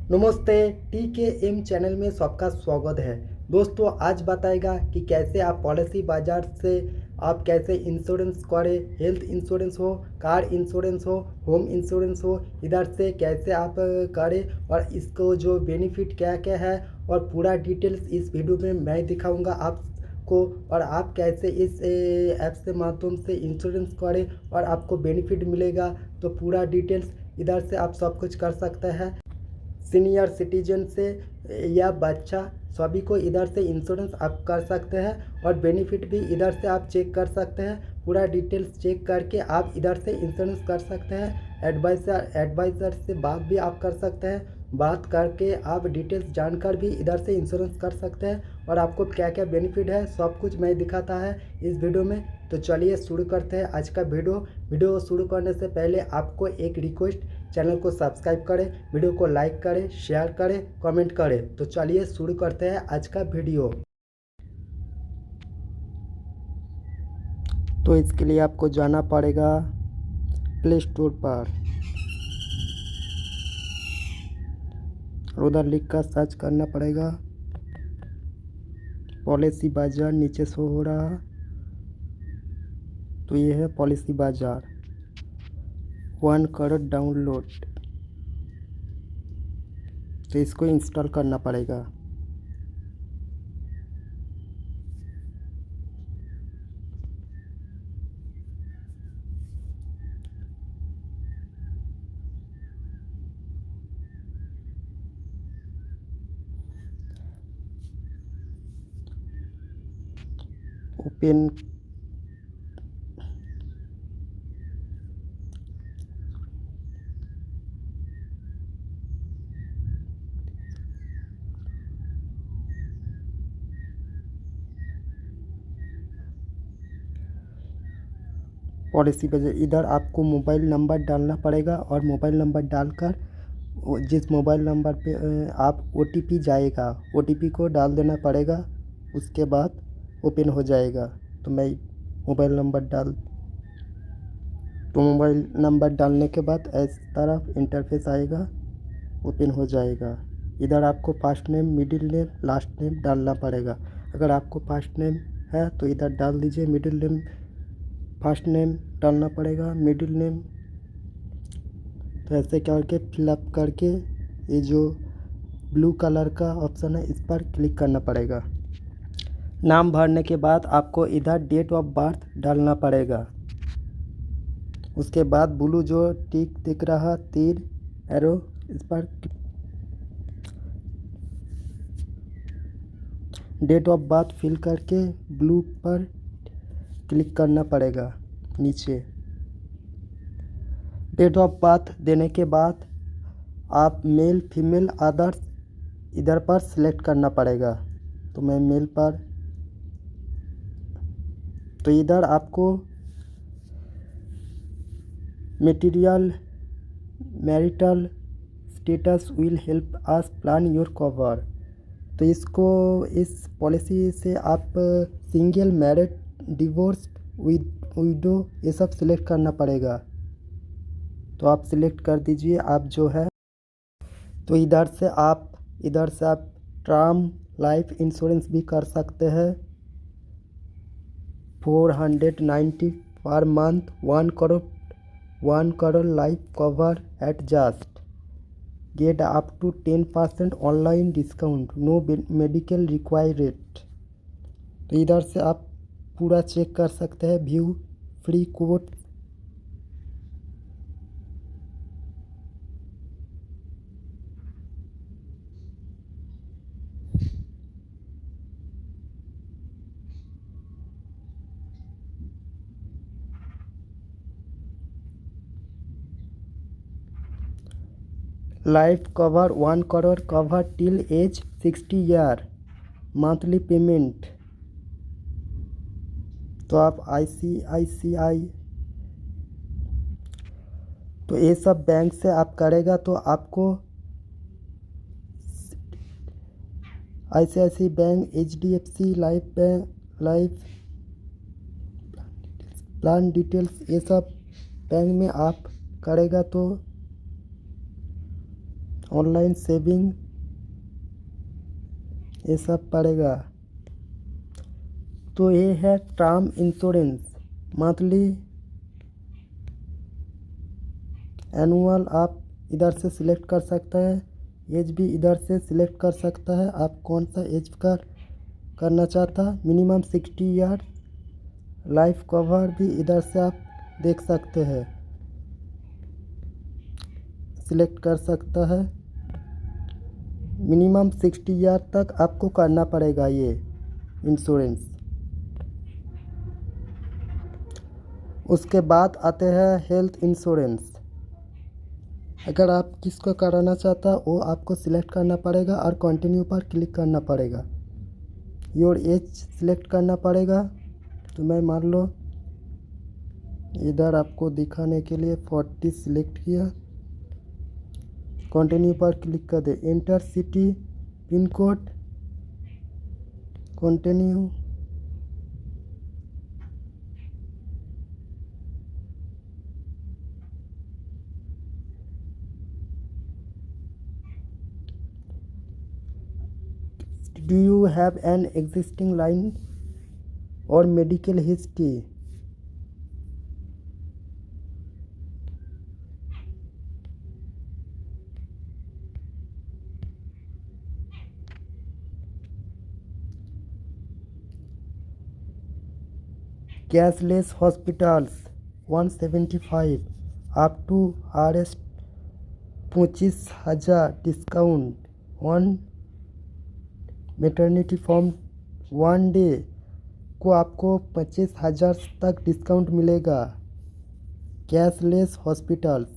नमस्ते। TKM channel में सबका स्वागत है। दोस्तों आज बताएगा कि कैसे आप पॉलिसी बाजार से आप कैसे इंश्योरेंस करें। हेल्थ इंश्योरेंस हो, कार इंश्योरेंस हो, होम इंश्योरेंस हो, इधर से कैसे आप करें और इसको जो बेनिफिट क्या क्या है और पूरा डिटेल्स इस वीडियो में मैं दिखाऊंगा आपको। और आप कैसे इस ऐप से माध्यम से इंश्योरेंस करें और आपको बेनिफिट मिलेगा, तो पूरा डिटेल्स इधर से आप सब कुछ कर सकते हैं। सीनियर सिटीजन से या बच्चा सभी को इधर से इंश्योरेंस आप कर सकते हैं और बेनिफिट भी इधर से आप चेक कर सकते हैं। पूरा डिटेल्स चेक करके आप इधर से इंश्योरेंस कर सकते हैं। एडवाइज़र से बात भी आप कर सकते हैं। बात करके आप डिटेल्स जानकर भी इधर से इंश्योरेंस कर सकते हैं और आपको क्या क्या बेनिफिट है सब कुछ मैं दिखाता है इस वीडियो में। तो चलिए शुरू करते हैं आज का वीडियो शुरू करने से पहले आपको एक रिक्वेस्ट, चैनल को सब्सक्राइब करें, वीडियो को लाइक करें, शेयर करें, कमेंट करें। तो चलिए शुरू करते हैं आज का वीडियो। तो इसके लिए आपको जाना पड़ेगा प्ले स्टोर पर और उधर लिख कर सर्च करना पड़ेगा पॉलिसी बाजार। नीचे शो हो रहा, तो ये है पॉलिसी बाजार 1 करोड़ डाउनलोड। तो इसको इंस्टॉल करना पड़ेगा। ओपन पॉलिसी बाजार। इधर आपको मोबाइल नंबर डालना पड़ेगा और मोबाइल नंबर डालकर जिस मोबाइल नंबर पे आप OTP जाएगा, OTP को डाल देना पड़ेगा। उसके बाद ओपन हो जाएगा। तो मैं मोबाइल नंबर डाल तो मोबाइल नंबर डालने के बाद इस तरफ इंटरफेस आएगा, ओपन हो जाएगा। इधर आपको first name, middle name, last name डालना पड़ेगा। अगर आपको फर्स्ट नेम है तो इधर डाल दीजिए मिडिल नेम। फर्स्ट नेम डालना पड़ेगा, मिडिल नेम। तो ऐसे करके फिलअप करके ये जो ब्लू कलर का ऑप्शन है इस पर क्लिक करना पड़ेगा। नाम भरने के बाद आपको इधर डेट ऑफ बर्थ डालना पड़ेगा। उसके बाद ब्लू जो टिक दिख रहा तीर एरो, इस पर डेट ऑफ बर्थ फिल करके ब्लू पर क्लिक करना पड़ेगा। नीचे डेट ऑफ बर्थ देने के बाद आप मेल फीमेल अदर्स इधर पर सिलेक्ट करना पड़ेगा। तो मैं मेल पर, तो इधर आपको material marital status will help us plan your cover. तो इसको इस पॉलिसी से आप सिंगल, मैरिड, डिवोर्स, विडो ये सब सिलेक्ट करना पड़ेगा। तो आप सिलेक्ट कर दीजिए आप जो है। तो इधर से आप टर्म लाइफ इंश्योरेंस भी कर सकते हैं। 490 per month, 1 crore life cover at just get up to 10% online discount, no medical required. तो इधर से आप पूरा चेक कर सकते हैं। View free quote. Life cover 1 crore cover till age 60 year, monthly payment. तो आप ICICI, तो ये सब बैंक से आप करेगा तो आपको ICICI bank, HDFC life plan details ये सब बैंक में आप करेगा तो ऑनलाइन सेविंग, ये सब पड़ेगा। तो ये है टर्म इंश्योरेंस, मंथली, एनुअल आप इधर से सिलेक्ट कर सकते हैं, एज भी इधर से सिलेक्ट कर सकता है, आप कौन सा एज का करना चाहता। मिनिमम 60 ईयर, लाइफ कवर भी इधर से आप देख सकते हैं, सिलेक्ट कर सकता है। मिनिमम 60 ईयर तक आपको करना पड़ेगा ये इंश्योरेंस। उसके बाद आते हैं हेल्थ इंश्योरेंस। अगर आप किसको कराना चाहता वो आपको सिलेक्ट करना पड़ेगा और कंटिन्यू पर क्लिक करना पड़ेगा। योर एज सिलेक्ट करना पड़ेगा। तो मैं मान लो इधर आपको दिखाने के लिए 40 सिलेक्ट किया, कंटिन्यू पर क्लिक कर दे। Enter city, pin code, continue. Do you have an existing line or medical history? Cashless hospitals 175 up to RS 25,000 discount. One maternity form 1 day को आपको 25,000 तक डिस्काउंट मिलेगा। Cashless hospitals,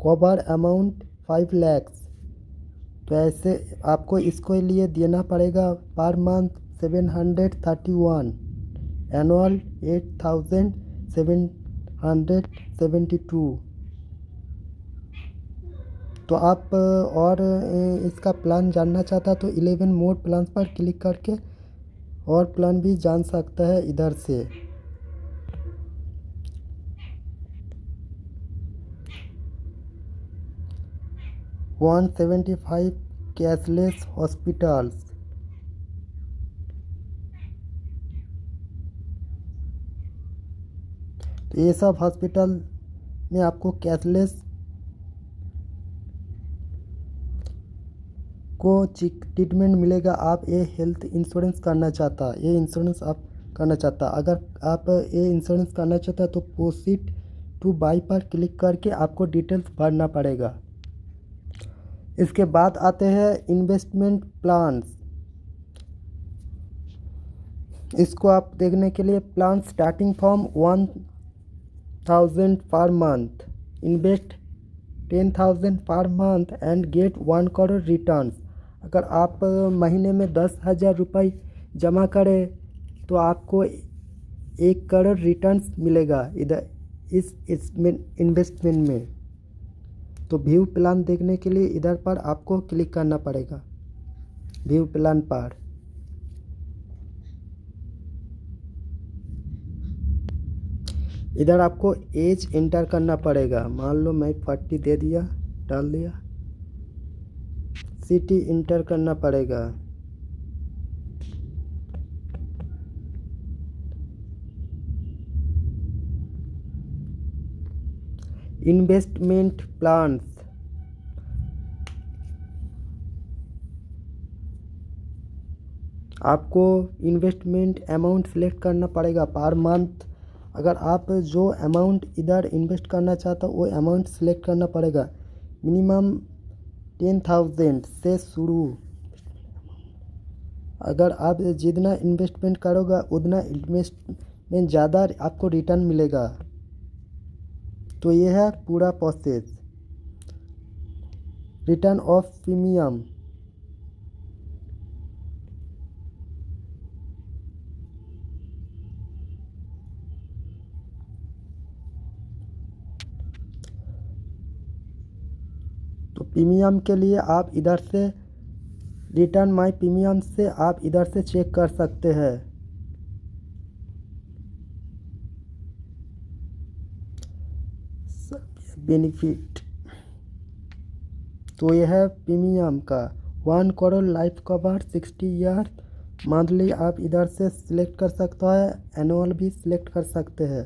cover amount 5 lakhs। तो ऐसे आपको इसको लिए देना पड़ेगा पर मंथ 731, एनुअल 8,772। तो आप और इसका प्लान जानना चाहता तो 11 मोर प्लान पर क्लिक करके और प्लान भी जान सकता है इधर से। One 175 cashless hospitals. तो ये सब हॉस्पिटल में आपको कैशलेस को ट्रीटमेंट मिलेगा। आप ये हेल्थ इंश्योरेंस करना चाहता, ये इंश्योरेंस आप करना चाहता, अगर आप ये इंश्योरेंस करना चाहता तो प्रोसीड टू बाई पर क्लिक करके आपको डिटेल्स भरना पड़ेगा। इसके बाद आते हैं इन्वेस्टमेंट प्लान्स। इसको आप देखने के लिए प्लान स्टार्टिंग फ्रॉम 1,000 पर month, invest 10,000 per month and get 1 crore returns. अगर आप महीने में 10,000 रुपये जमा करें तो आपको 1 करोड़ रिटर्न्स मिलेगा इधर इस इन्वेस्टमेंट में। तो व्यू प्लान देखने के लिए इधर पर आपको क्लिक करना पड़ेगा, व्यू प्लान पर। इधर आपको एज एंटर करना पड़ेगा। मान लो मैं 40 दे दिया, डाल दिया। सिटी इंटर करना पड़ेगा। इन्वेस्टमेंट प्लान्स, आपको इन्वेस्टमेंट अमाउंट सेलेक्ट करना पड़ेगा पर मंथ। अगर आप जो अमाउंट इधर इन्वेस्ट करना चाहता वो अमाउंट सेलेक्ट करना पड़ेगा। मिनिमम 10,000 से शुरू। अगर आप जितना इन्वेस्टमेंट करोगे उतना इन्वेस्टमेंट ज़्यादा आपको रिटर्न मिलेगा। तो ये है पूरा प्रोसेस। रिटर्न ऑफ प्रीमियम, तो प्रीमियम के लिए आप इधर से रिटर्न माय प्रीमियम से आप इधर से चेक कर सकते हैं। बेनिफिट। तो यह है प्रीमियम का 1 crore life cover 60 year monthly. आप इधर से सिलेक्ट कर सकते हैं, एनुअल भी सिलेक्ट कर सकते हैं।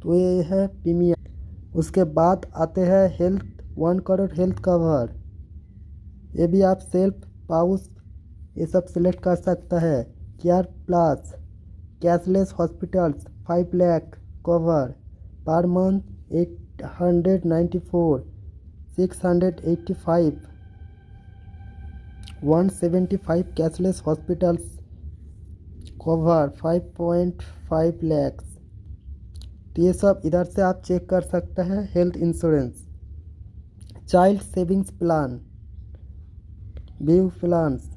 तो ये है प्रीमियम। उसके बाद आते हैं हेल्थ 1 करोड़ हेल्थ कवर। ये भी आप सेल्फ पाउस ये सब सिलेक्ट कर सकता है। Care plus cashless hospitals 5 lakh cover per month 894 685 175 cashless hospitals cover 5.5 lakhs. तो ये सब इधर से आप चेक कर सकते हैं। Health insurance, child savings plan, view plans,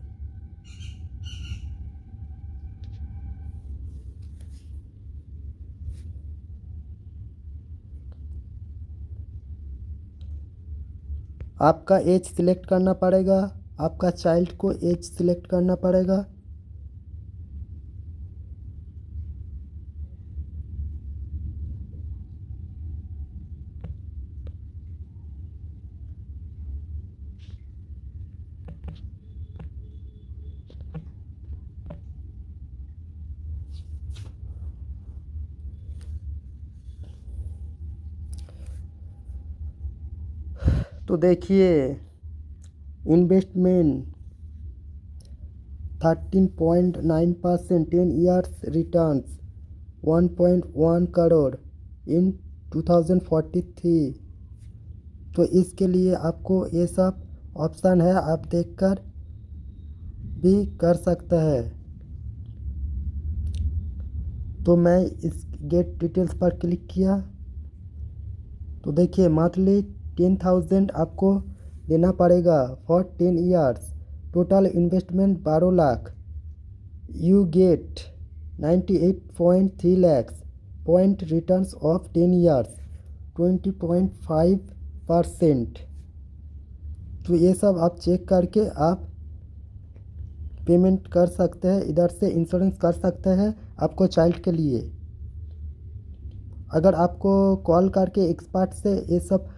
आपका एज सिलेक्ट करना पड़ेगा। आपका चाइल्ड को एज सिलेक्ट करना पड़ेगा। तो देखिए इन्वेस्टमेंट 13.9% 10 ईयर्स रिटर्न्स 1.1 करोड़ इन 2043। तो इसके लिए आपको ये सब ऑप्शन है, आप देखकर भी कर सकते हैं। तो मैं इस गेट डिटेल्स पर क्लिक किया तो देखिए मंथली 10,000 आपको देना पड़ेगा for 10 years. Total investment 12 lakh. You get 98.3 lakhs point returns of 10 years 20.5%। तो ये सब आप चेक करके आप पेमेंट कर सकते हैं, इधर से इंश्योरेंस कर सकते हैं आपको चाइल्ड के लिए। अगर आपको कॉल करके एक्सपर्ट से ये सब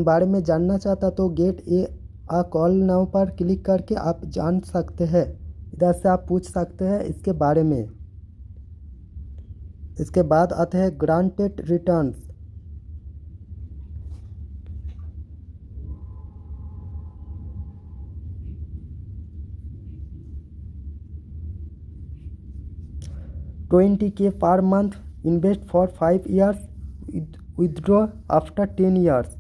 बारे में जानना चाहता तो get a a call now पर क्लिक करके आप जान सकते हैं। इधर से आप पूछ सकते हैं इसके बारे में। इसके बाद आते हैं granted returns. $20K per month, invest for 5 years, withdraw after 10 years.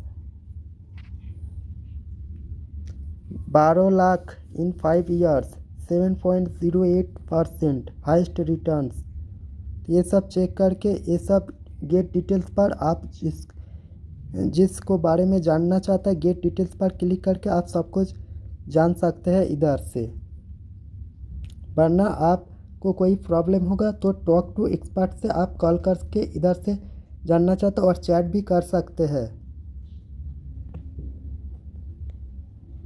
12 lakh in 5 years 7.08% highest returns. ये सब चेक करके ये सब गेट डिटेल्स पर आप जिसको बारे में जानना चाहता है गेट डिटेल्स पर क्लिक करके आप सब कुछ जान सकते हैं इधर से। वरना आपको कोई प्रॉब्लम होगा तो टॉक टू एक्सपर्ट से आप कॉल करके इधर से जानना चाहते हो और चैट भी कर सकते हैं।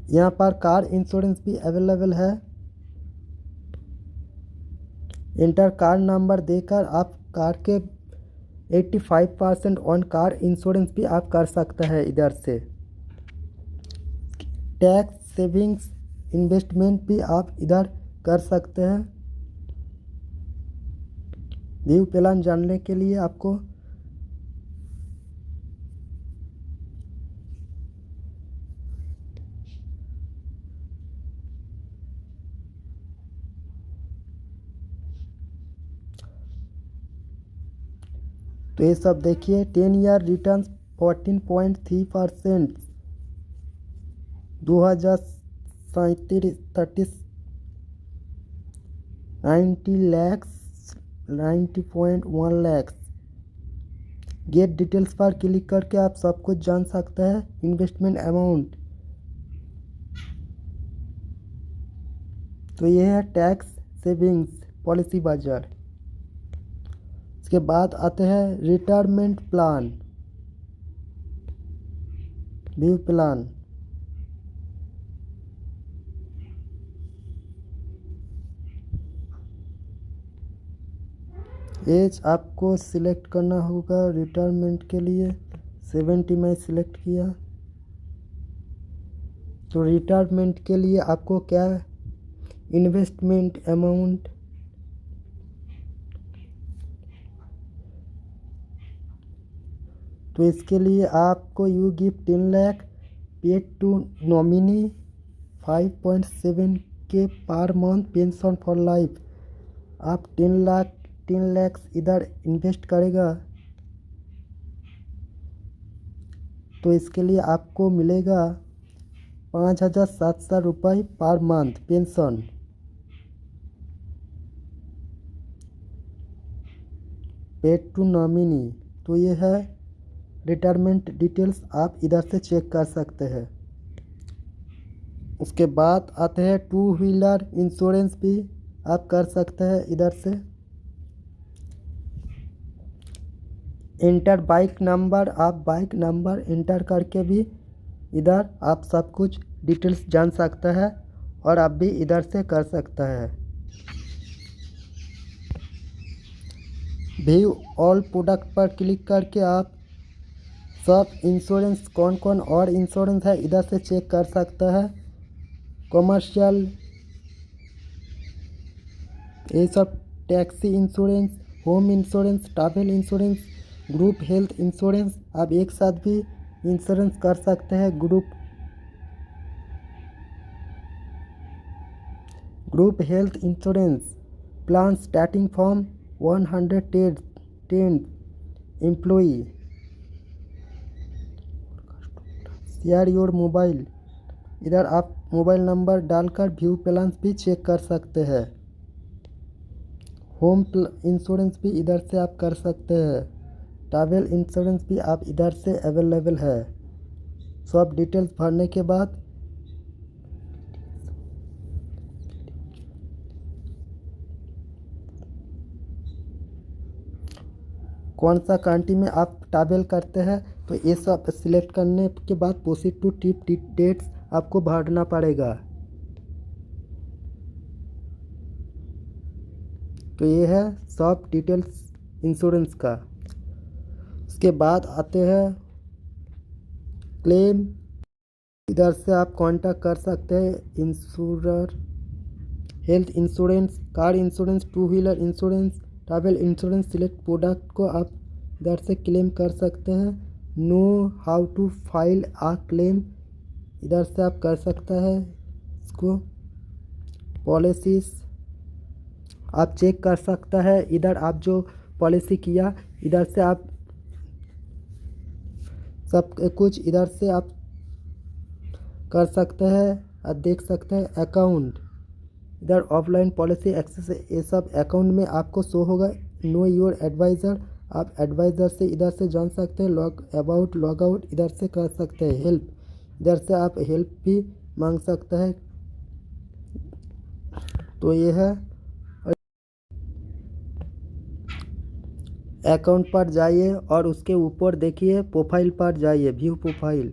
यहाँ पर कार इंश्योरेंस भी अवेलेबल है। इंटर कार नंबर देकर आप कार के 85% ऑन कार इंश्योरेंस भी आप कर सकते हैं इधर से। टैक्स सेविंग्स इन्वेस्टमेंट भी आप इधर कर सकते हैं। व्यू प्लान जानने के लिए आपको तो ये सब देखिए 10 year return 14.3%, 2037 90 lakhs 90.1 lakhs. Gate details पर क्लिक करके आप सब कुछ जान सकते हैं। इन्वेस्टमेंट अमाउंट तो ये है टैक्स सेविंग्स पॉलिसी बाजार। इसके बाद आते हैं retirement plan, view plan. Age आपको सिलेक्ट करना होगा रिटायरमेंट के लिए 70 मैं सिलेक्ट किया। तो रिटायरमेंट के लिए आपको क्या इन्वेस्टमेंट अमाउंट, तो इसके लिए आपको you give 10 lakh paid to nominee 5.7K per month pension for life. आप 10 लाख इधर इन्वेस्ट करेगा तो इसके लिए आपको मिलेगा 5,700 रुपये per month pension. Paid to nominee, तो ये है रिटायरमेंट डिटेल्स, आप इधर से चेक कर सकते हैं। उसके बाद आते हैं 2 व्हीलर इंश्योरेंस भी आप कर सकते हैं इधर से। इंटर बाइक नंबर, आप बाइक नंबर इंटर करके भी इधर आप सब कुछ डिटेल्स जान सकते हैं और आप भी इधर से कर सकता है। व्यू ऑल प्रोडक्ट पर क्लिक करके आप सब इंश्योरेंस कौन कौन और इंश्योरेंस है इधर से चेक कर सकता है। कमर्शियल, ये सब taxi insurance, home insurance, travel insurance, group health insurance, आप एक साथ भी इंश्योरेंस कर सकते हैं। Group health insurance plan starting from 110 employee. Share your mobile, इधर आप मोबाइल नंबर डालकर व्यू प्लान्स भी चेक कर सकते हैं। होम इंश्योरेंस भी इधर से आप कर सकते हैं। ट्रैवल इंश्योरेंस भी आप इधर से अवेलेबल है। सब डिटेल्स भरने के बाद कौन सा कंट्री में आप ट्रैवल करते हैं तो ये सब सिलेक्ट करने के बाद प्रोसीड टू ट्रिप डेट्स आपको भरना पड़ेगा। तो ये है सब डिटेल्स इंश्योरेंस का। उसके बाद आते हैं क्लेम, इधर से आप कांटेक्ट कर सकते हैं insurer. Health insurance, car insurance, 2 wheeler insurance, travel insurance, select product को आप इधर से क्लेम कर सकते हैं। Know how to file a claim, इधर से आप कर सकता है इसको। पॉलिसीज आप चेक कर सकता है, इधर आप जो पॉलिसी किया इधर से आप सब कुछ इधर से आप कर सकते हैं। आप देख सकते हैं अकाउंट, इधर ऑफलाइन पॉलिसी एक्सेस, ये सब अकाउंट में आपको शो होगा। नो योर एडवाइज़र, आप एडवाइज़र से इधर से जान सकते हैं। लॉग आउट इधर से कर सकते हैं। हेल्प, इधर से आप हेल्प भी मांग सकते हैं। तो ये है, अकाउंट पर जाइए और उसके ऊपर देखिए प्रोफाइल पर जाइए, व्यू प्रोफाइल।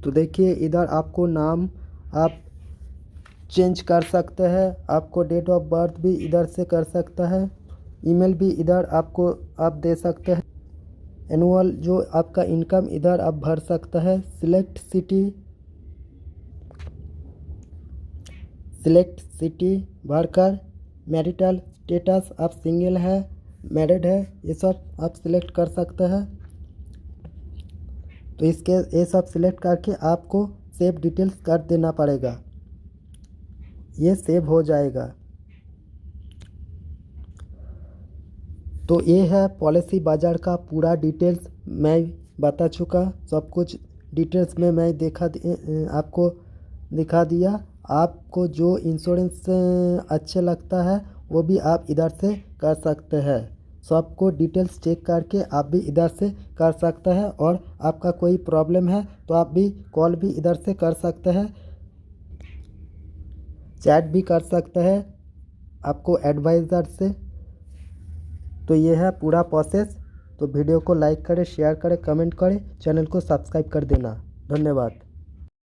तो देखिए इधर आपको नाम आप चेंज कर सकते हैं। आपको डेट ऑफ बर्थ भी इधर से कर सकता है। ईमेल भी इधर आपको आप दे सकते हैं। एनुअल जो आपका इनकम इधर आप भर सकता है। सिलेक्ट सिटी भरकर मैरिटल स्टेटस, आप सिंगल है मैरिड है ये सब आप सिलेक्ट कर सकते हैं। तो इसके ये सब सिलेक्ट करके आपको सेव डिटेल्स कर देना पड़ेगा, ये सेव हो जाएगा। तो ये है पॉलिसी बाज़ार का पूरा डिटेल्स मैं बता चुका। सब कुछ डिटेल्स में मैं आपको दिखा दिया। आपको जो इंश्योरेंस अच्छे लगता है वो भी आप इधर से कर सकते हैं। सबको डिटेल्स चेक करके आप भी इधर से कर सकते हैं। और आपका कोई प्रॉब्लम है तो आप भी कॉल भी इधर से कर सकते हैं, चैट भी कर सकते हैं आपको एडवाइज़र से। तो ये है पूरा प्रोसेस। तो वीडियो को लाइक करें, शेयर करें, कमेंट करें, चैनल को सब्सक्राइब कर देना। धन्यवाद।